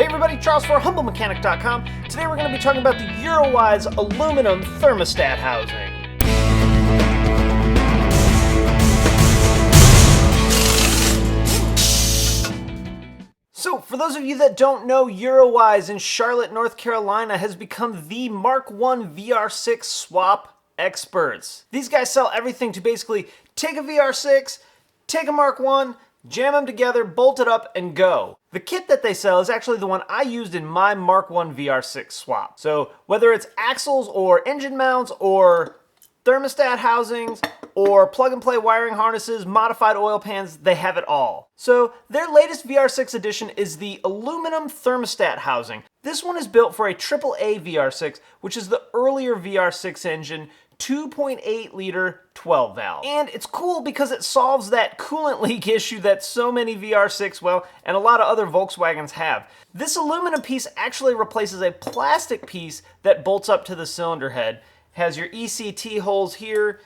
Hey everybody, Charles for HumbleMechanic.com. Today we're going to be talking about the Eurowise Aluminum Thermostat housing. So, for those of you that don't know, Eurowise in Charlotte, North Carolina has become the Mark I VR6 swap experts. These guys sell everything to basically take a VR6, take a Mark I, jam them together, bolt it up, and go. The kit that they sell is actually the one I used in my Mark I VR6 swap. So whether it's axles or engine mounts or thermostat housings or plug-and-play wiring harnesses, modified oil pans, they have it all. So their latest VR6 edition is the aluminum thermostat housing. This one is built for a AAA VR6, which is the earlier VR6 engine, 2.8 liter 12 valve. And it's cool because it solves that coolant leak issue that so many VR6, well, and a lot of other Volkswagens have. This aluminum piece actually replaces a plastic piece that bolts up to the cylinder head. Has your ECT holes here,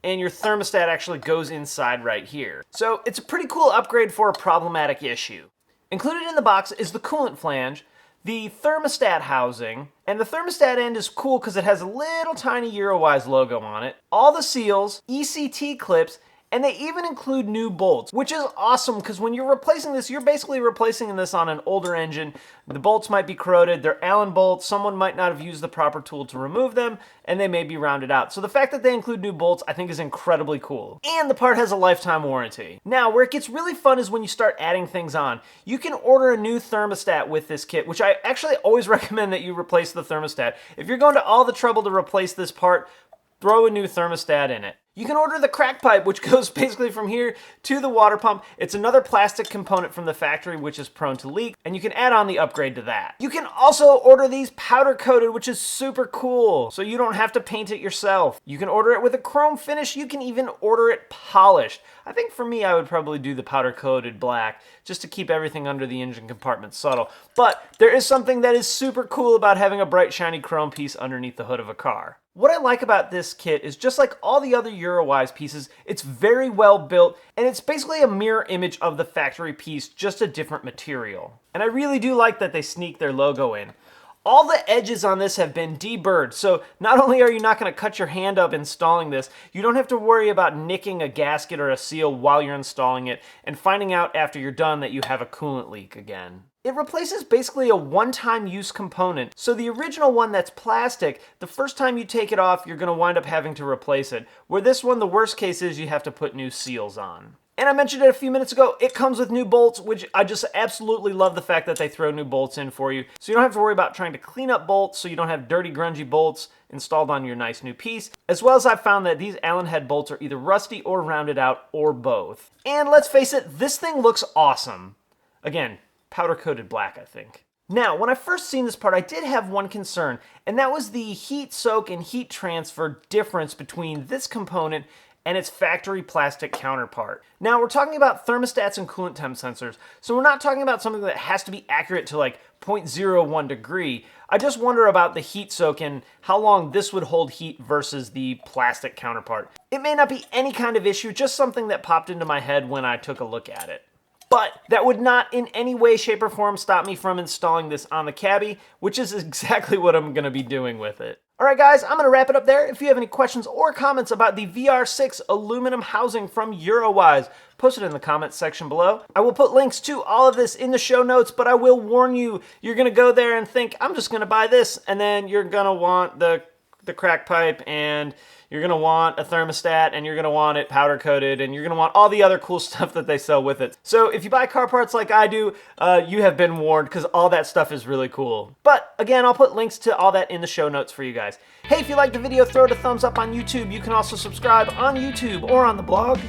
and your thermostat actually goes inside right here. So it's a pretty cool upgrade for a problematic issue. Included in the box is the coolant flange, the thermostat housing, and the thermostat end is cool because it has a little tiny Eurowise logo on it, all the seals, ECT clips, and they even include new bolts, which is awesome because when you're replacing this, you're basically replacing this on an older engine. The bolts might be corroded, they're Allen bolts, someone might not have used the proper tool to remove them, and they may be rounded out. So the fact that they include new bolts, I think is incredibly cool. And the part has a lifetime warranty. Now, where it gets really fun is when you start adding things on. You can order a new thermostat with this kit, which I actually always recommend that you replace the thermostat. If you're going to all the trouble to replace this part, throw a new thermostat in it. You can order the crack pipe, which goes basically from here to the water pump. It's another plastic component from the factory, which is prone to leak, and you can add on the upgrade to that. You can also order these powder coated, which is super cool, so you don't have to paint it yourself. You can order it with a chrome finish. You can even order it polished. I think for me, I would probably do the powder coated black, just to keep everything under the engine compartment subtle. But there is something that is super cool about having a bright, shiny chrome piece underneath the hood of a car. What I like about this kit is just like all the other Eurowise pieces, it's very well built, and it's basically a mirror image of the factory piece, just a different material. And I really do like that they sneak their logo in. All the edges on this have been deburred, so not only are you not going to cut your hand up installing this, you don't have to worry about nicking a gasket or a seal while you're installing it and finding out after you're done that you have a coolant leak again. It replaces basically a one-time use component. So the original one that's plastic, the first time you take it off, you're going to wind up having to replace it. Where this one, the worst case is you have to put new seals on. And I mentioned it a few minutes ago, it comes with new bolts, which I just absolutely love the fact that they throw new bolts in for you. So you don't have to worry about trying to clean up bolts, so you don't have dirty, grungy bolts installed on your nice new piece. As well as I've found that these Allen head bolts are either rusty or rounded out, or both. And let's face it, this thing looks awesome. Again, powder-coated black, I think. Now, when I first seen this part, I did have one concern, and that was the heat soak and heat transfer difference between this component and its factory plastic counterpart. Now, we're talking about thermostats and coolant temp sensors, so we're not talking about something that has to be accurate to like 0.01 degree. I just wonder about the heat soak and how long this would hold heat versus the plastic counterpart. It may not be any kind of issue, just something that popped into my head when I took a look at it. But that would not in any way, shape, or form stop me from installing this on the Cabby, which is exactly what I'm going to be doing with it. Alright guys, I'm going to wrap it up there. If you have any questions or comments about the VR6 aluminum housing from Eurowise, post it in the comments section below. I will put links to all of this in the show notes, but I will warn you, you're going to go there and think, I'm just going to buy this, and then you're going to want the crack pipe, and you're going to want a thermostat, and you're going to want it powder coated, and you're going to want all the other cool stuff that they sell with it. So if you buy car parts like I do, you have been warned because all that stuff is really cool. But again, I'll put links to all that in the show notes for you guys. Hey, if you liked the video, throw it a thumbs up on YouTube. You can also subscribe on YouTube or on the blog.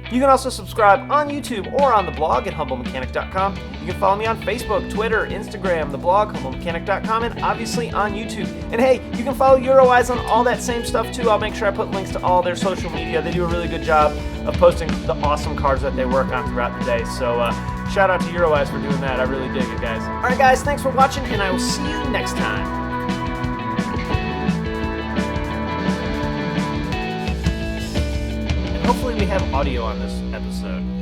You can also subscribe on YouTube or on the blog at HumbleMechanic.com. You can follow me on Facebook, Twitter, Instagram, the blog, HumbleMechanic.com, and obviously on YouTube. And hey, you can follow Eurowise on all that same stuff too. I'll make sure I put links to all their social media. They do a really good job of posting the awesome cars that they work on throughout the day. So shout out to Eurowise for doing that. I really dig it, guys. All right, guys, thanks for watching, and I will see you next time. Hopefully we have audio on this episode.